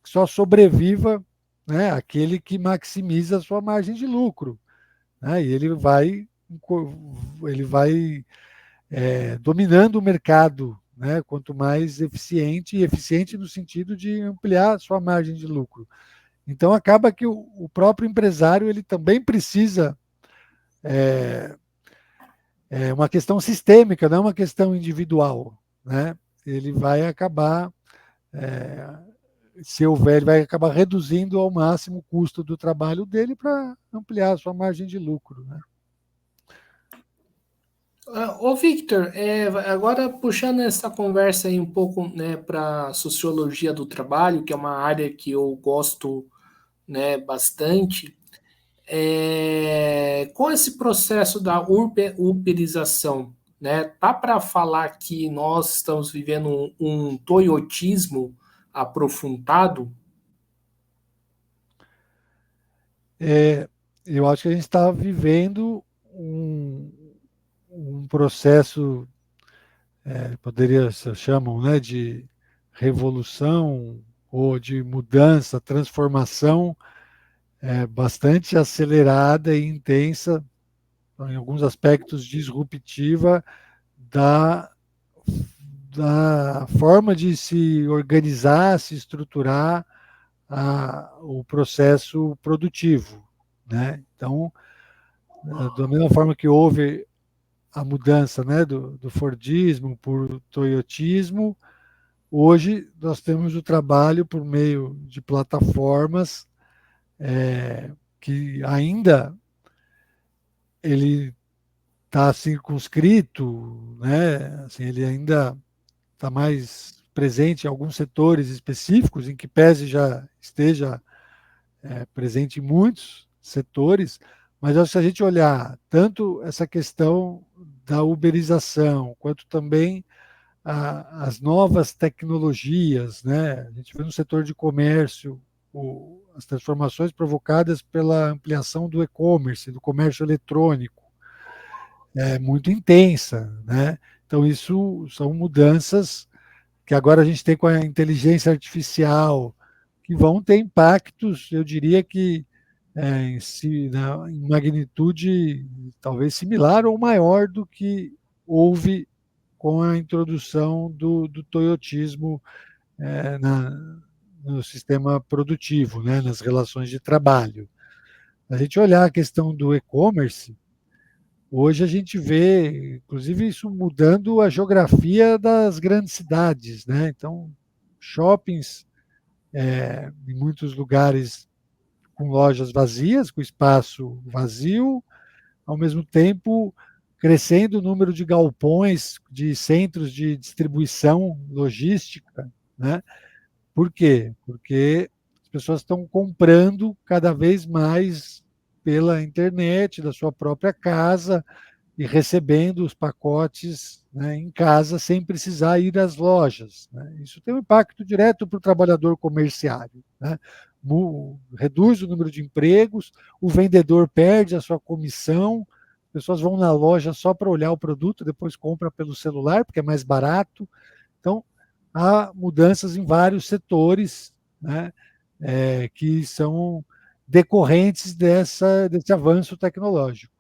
só sobreviva, né, aquele que maximiza a sua margem de lucro, né, e ele vai dominando o mercado, né? Quanto mais eficiente, e eficiente no sentido de ampliar a sua margem de lucro. Então acaba que o próprio empresário ele também precisa uma questão sistêmica, não é uma questão individual, né? Ele vai acabar se houver, ele vai acabar reduzindo ao máximo o custo do trabalho dele para ampliar a sua margem de lucro, né? Ô Victor, agora puxando essa conversa aí um pouco, né, para sociologia do trabalho, que é uma área que eu gosto, né, bastante. Com esse processo da uberização, né, tá para falar que nós estamos vivendo um toyotismo aprofundado? Eu acho que a gente está vivendo um processo, poderia se chamam, né, de revolução ou de mudança, transformação bastante acelerada e intensa, em alguns aspectos disruptiva da da forma de se organizar, se estruturar o processo produtivo, né? Então, da mesma forma que houve a mudança, né, do Fordismo para o Toyotismo, hoje nós temos o trabalho por meio de plataformas que ainda ele está circunscrito, né? Assim, ele ainda está mais presente em alguns setores específicos, em que pese já esteja presente em muitos setores, mas se a gente olhar tanto essa questão da uberização, quanto também as novas tecnologias, né? A gente vê no setor de comércio as transformações provocadas pela ampliação do e-commerce, do comércio eletrônico, muito intensa, né? Então isso são mudanças que agora a gente tem com a inteligência artificial, que vão ter impactos, eu diria que em magnitude talvez similar ou maior do que houve com a introdução do toyotismo no sistema produtivo, né, nas relações de trabalho. A gente olhar a questão do e-commerce, hoje a gente vê, inclusive, isso mudando a geografia das grandes cidades, né? Então, shoppings em muitos lugares com lojas vazias, com espaço vazio, ao mesmo tempo crescendo o número de galpões, de centros de distribuição logística, né? Por quê? Porque as pessoas estão comprando cada vez mais pela internet, da sua própria casa, e recebendo os pacotes, né, em casa sem precisar ir às lojas, né? Isso tem um impacto direto para o trabalhador comerciário, né? Reduz o número de empregos, o vendedor perde a sua comissão, as pessoas vão na loja só para olhar o produto, depois compra pelo celular porque é mais barato. Então, há mudanças em vários setores, né, que são decorrentes desse avanço tecnológico.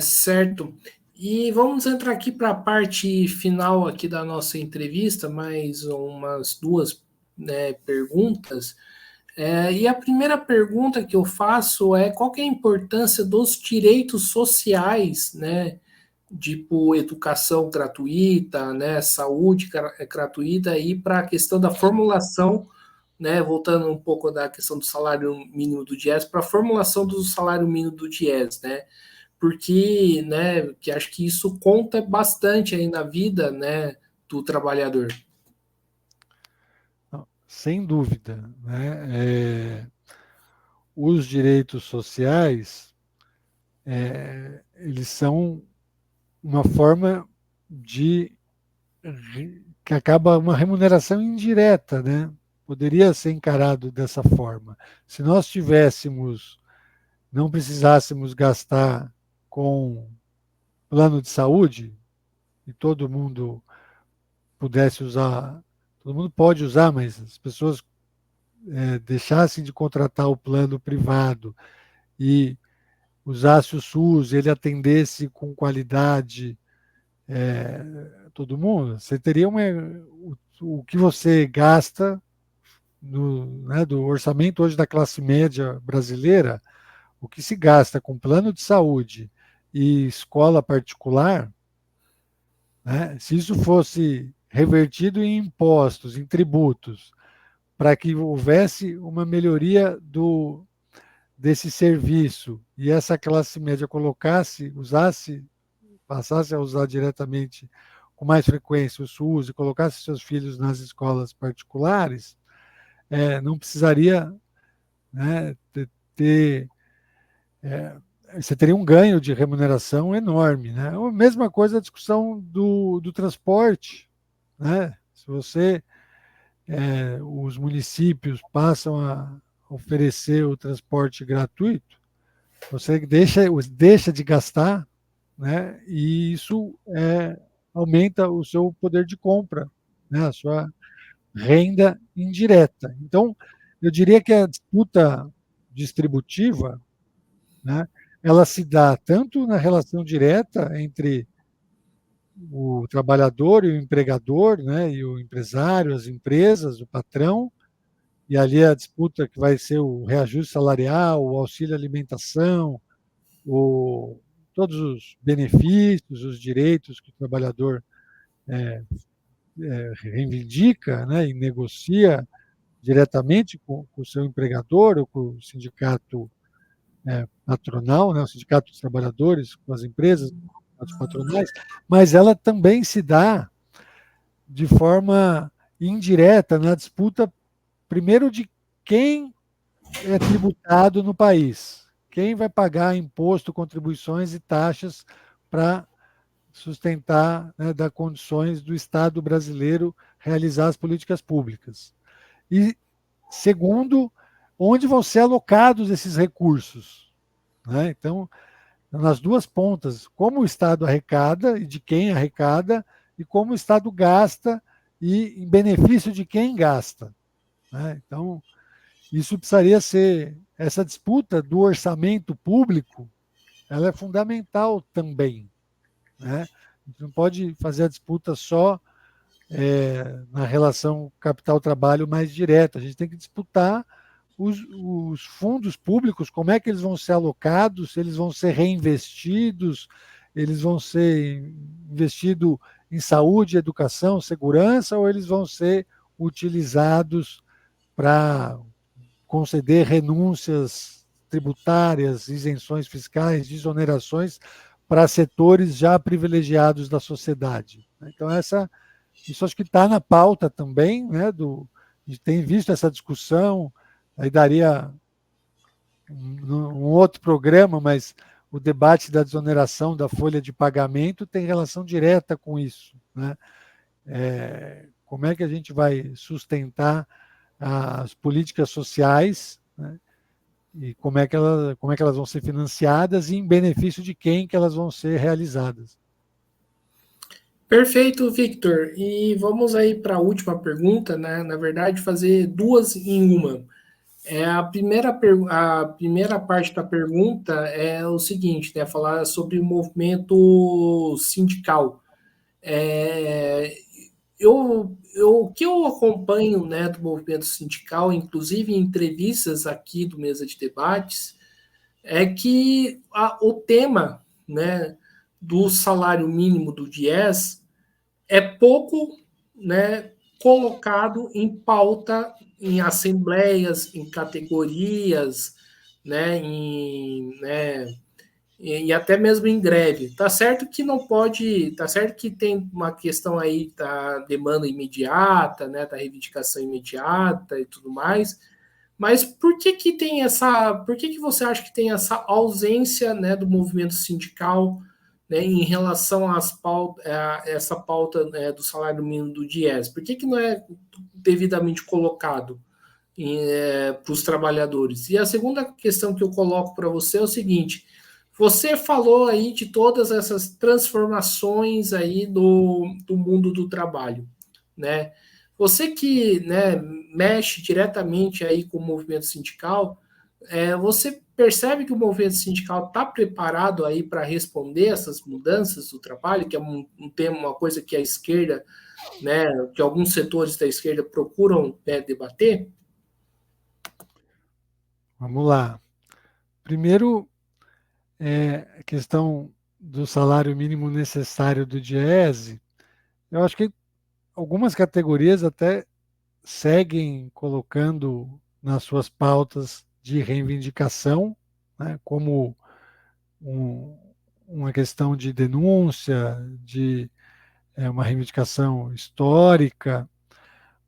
Certo. E vamos entrar aqui para a parte final aqui da nossa entrevista, mais umas duas, né, perguntas. E a primeira pergunta que eu faço é qual que é a importância dos direitos sociais, né? Tipo educação gratuita, né? Saúde gratuita e para a questão da formulação, né? Voltando um pouco da questão do salário mínimo do DIES para a formulação do salário mínimo do DIES, né? Porque, né, que acho que isso conta bastante aí na vida, né, do trabalhador. Sem dúvida, né? Os direitos sociais, eles são uma forma de que acaba uma remuneração indireta, né? Poderia ser encarado dessa forma. Se nós tivéssemos, não precisássemos gastar com plano de saúde e todo mundo pudesse usar, todo mundo pode usar, mas as pessoas deixassem de contratar o plano privado e usasse o SUS, ele atendesse com qualidade todo mundo. Você teria o que você gasta né, do orçamento hoje da classe média brasileira, o que se gasta com plano de saúde e escola particular, né, se isso fosse revertido em impostos, em tributos, para que houvesse uma melhoria desse serviço e essa classe média passasse a usar diretamente com mais frequência o SUS e colocasse seus filhos nas escolas particulares, não precisaria, né, ter você teria um ganho de remuneração enorme. Né? A mesma coisa a discussão do transporte. Né? Se os municípios passam a oferecer o transporte gratuito, você deixa de gastar, né? E isso aumenta o seu poder de compra, né? A sua renda indireta. Então, eu diria que a disputa distributiva, né, ela se dá tanto na relação direta entre o trabalhador e o empregador, né, e o empresário, as empresas, o patrão, e ali a disputa que vai ser o reajuste salarial, o auxílio alimentação, o, todos os benefícios, os direitos que o trabalhador reivindica, né, e negocia diretamente com o seu empregador ou com o sindicato patronal, né, o sindicato dos trabalhadores, com as empresas, as patronais, mas ela também se dá de forma indireta na disputa, primeiro, de quem é tributado no país, quem vai pagar imposto, contribuições e taxas para sustentar, né, dar condições do Estado brasileiro realizar as políticas públicas. E, segundo, onde vão ser alocados esses recursos. Né? Então, nas duas pontas, como o Estado arrecada e de quem arrecada, e como o Estado gasta e em benefício de quem gasta. Né? Então, isso precisaria ser, essa disputa do orçamento público, ela é fundamental também. Né? A gente não pode fazer a disputa só na relação capital-trabalho mais direta, a gente tem que disputar os fundos públicos, como é que eles vão ser alocados, eles vão ser reinvestidos, eles vão ser investidos em saúde, educação, segurança, ou eles vão ser utilizados para conceder renúncias tributárias, isenções fiscais, desonerações para setores já privilegiados da sociedade. Então, isso acho que está na pauta também, né, a gente tem visto essa discussão, aí daria um outro programa, mas o debate da desoneração da folha de pagamento tem relação direta com isso. Né? Como é que a gente vai sustentar as políticas sociais, né? E como é que elas vão ser financiadas e em benefício de quem que elas vão ser realizadas. Perfeito, Victor. E vamos aí para a última pergunta, né? Na verdade, fazer duas em uma. A primeira parte da pergunta é o seguinte, né? Falar sobre o movimento sindical. É, o que eu acompanho, né, do movimento sindical, inclusive em entrevistas aqui do Mesa de Debates, é que o tema, né, do salário mínimo do DIES é pouco, né, colocado em pauta em assembleias, em categorias, e até mesmo em greve. Tá certo que não pode, tá certo que tem uma questão aí da demanda imediata, né, da reivindicação imediata e tudo mais, mas por que que você acha que tem essa ausência, né, do movimento sindical, né, em relação a essa pauta, né, do salário mínimo do DIES? Por que que não é devidamente colocado para os trabalhadores? E a segunda questão que eu coloco para você é o seguinte: você falou aí de todas essas transformações aí do mundo do trabalho, né? Você que, né, mexe diretamente aí com o movimento sindical, Você percebe que o movimento sindical está preparado aí para responder essas mudanças do trabalho, que é um tema, uma coisa que a esquerda, né, que alguns setores da esquerda procuram debater? Vamos lá. Primeiro, a questão do salário mínimo necessário do Diese. Eu acho que algumas categorias até seguem colocando nas suas pautas de reivindicação, né, como um, uma questão de denúncia, de uma reivindicação histórica,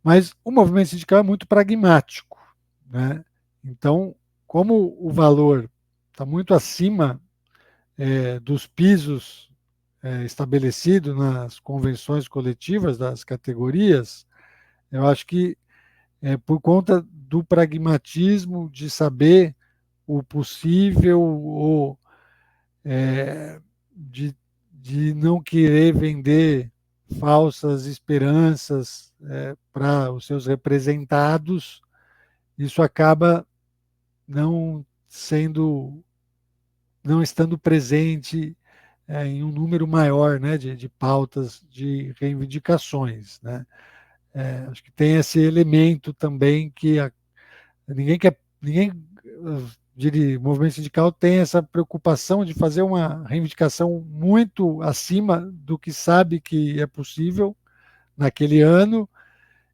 mas o movimento sindical é muito pragmático, né? Então, como o valor está muito acima dos pisos estabelecidos nas convenções coletivas das categorias, eu acho que por conta do pragmatismo de saber o possível ou é, de, de não querer vender falsas esperanças para os seus representados, isso acaba não sendo, não estando presente em um número maior, né, de pautas de reivindicações, né? Acho que tem esse elemento também que ninguém de movimento sindical tem essa preocupação de fazer uma reivindicação muito acima do que sabe que é possível naquele ano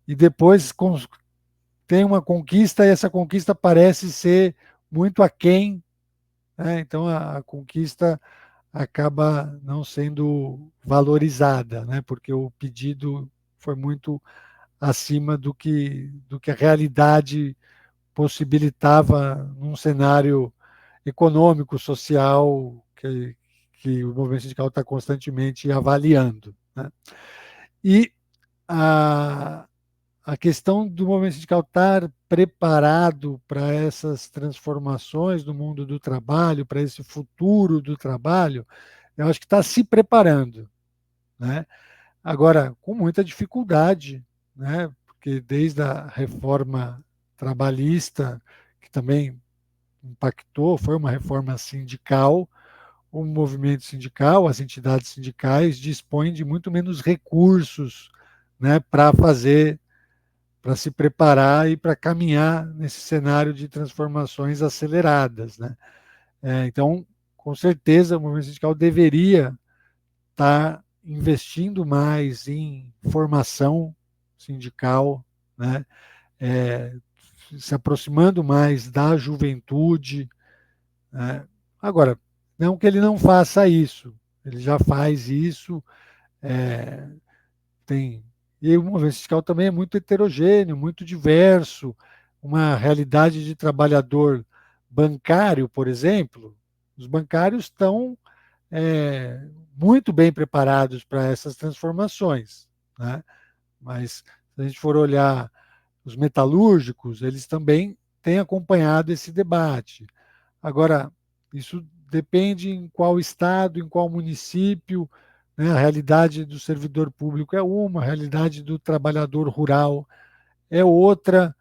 e depois tem uma conquista e essa conquista parece ser muito aquém, né? Então a conquista acaba não sendo valorizada, né? Porque o pedido foi muito acima do que a realidade possibilitava num cenário econômico, social, que o movimento sindical está constantemente avaliando, né? E a, a questão do movimento sindical estar preparado para essas transformações do mundo do trabalho, para esse futuro do trabalho, eu acho que está se preparando, né? Agora, com muita dificuldade, né? Porque desde a reforma trabalhista, que também impactou, foi uma reforma sindical, o movimento sindical, as entidades sindicais dispõem de muito menos recursos, né, para se preparar e para caminhar nesse cenário de transformações aceleradas, né? Então, com certeza, o movimento sindical deveria estar investindo mais em formação sindical, né? É, se aproximando mais da juventude, né? Agora, não que ele não faça isso, ele já faz isso, é, tem. E o movimento sindical também é muito heterogêneo, muito diverso. Uma realidade de trabalhador bancário, por exemplo, os bancários estão muito bem preparados para essas transformações, né? Mas se a gente for olhar os metalúrgicos, eles também têm acompanhado esse debate. Agora, isso depende em qual estado, em qual município, né? A realidade do servidor público é uma, a realidade do trabalhador rural é outra,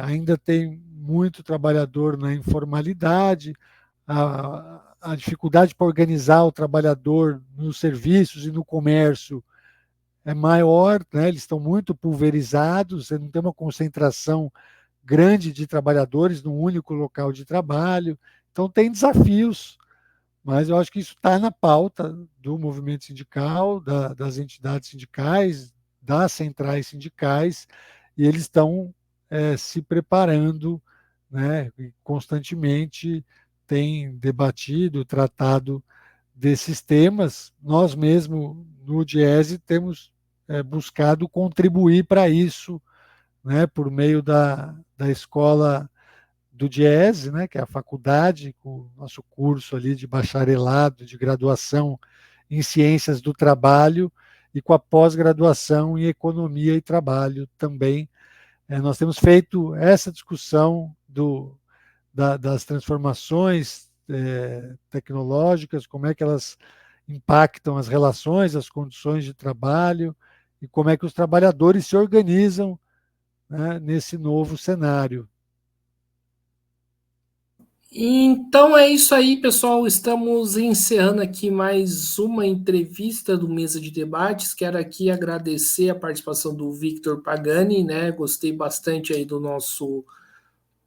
ainda tem muito trabalhador na informalidade, a dificuldade para organizar o trabalhador nos serviços e no comércio é maior, né? Eles estão muito pulverizados, você não tem uma concentração grande de trabalhadores num único local de trabalho. Então, tem desafios, mas eu acho que isso está na pauta do movimento sindical, das entidades sindicais, das centrais sindicais, e eles estão se preparando, né, e constantemente têm debatido, tratado desses temas. Nós mesmo, no Diese, temos buscado contribuir para isso, né, por meio da escola do Diese, né, que é a faculdade, com o nosso curso ali de bacharelado, de graduação em ciências do trabalho e com a pós-graduação em economia e trabalho também. Nós temos feito essa discussão das transformações tecnológicas, como é que elas impactam as relações, as condições de trabalho e como é que os trabalhadores se organizam, né, nesse novo cenário. Então é isso aí, pessoal. Estamos encerrando aqui mais uma entrevista do Mesa de Debates. Quero aqui agradecer a participação do Victor Pagani, né? Gostei bastante aí do nosso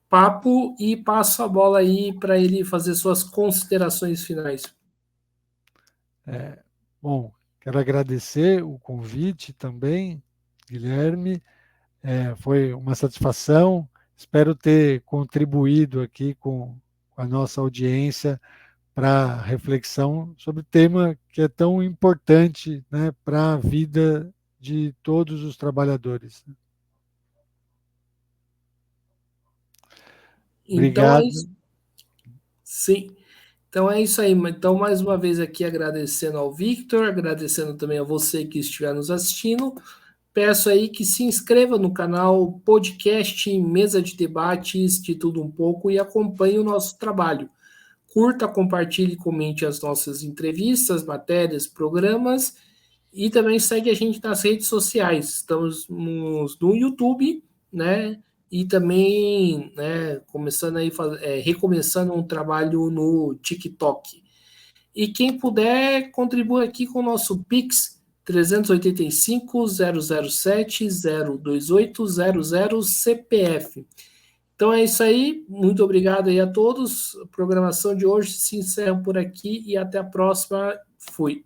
papo e passo a bola aí para ele fazer suas considerações finais. Bom, quero agradecer o convite também, Guilherme. Foi uma satisfação. Espero ter contribuído aqui com a nossa audiência para reflexão sobre o tema que é tão importante, né, para a vida de todos os trabalhadores. Então é Obrigado. isso. Sim. Então é isso aí. Então, mais uma vez aqui agradecendo ao Victor, agradecendo também a você que estiver nos assistindo. Peço aí que se inscreva no canal podcast Mesa de Debates de Tudo Um Pouco e acompanhe o nosso trabalho. Curta, compartilhe, comente as nossas entrevistas, matérias, programas e também segue a gente nas redes sociais. Estamos no YouTube, né? E também, né, começando aí, recomeçando um trabalho no TikTok. E quem puder, contribua aqui com o nosso Pix 385-007-02800 CPF. Então é isso aí. Muito obrigado aí a todos. A programação de hoje se encerra por aqui e até a próxima. Fui.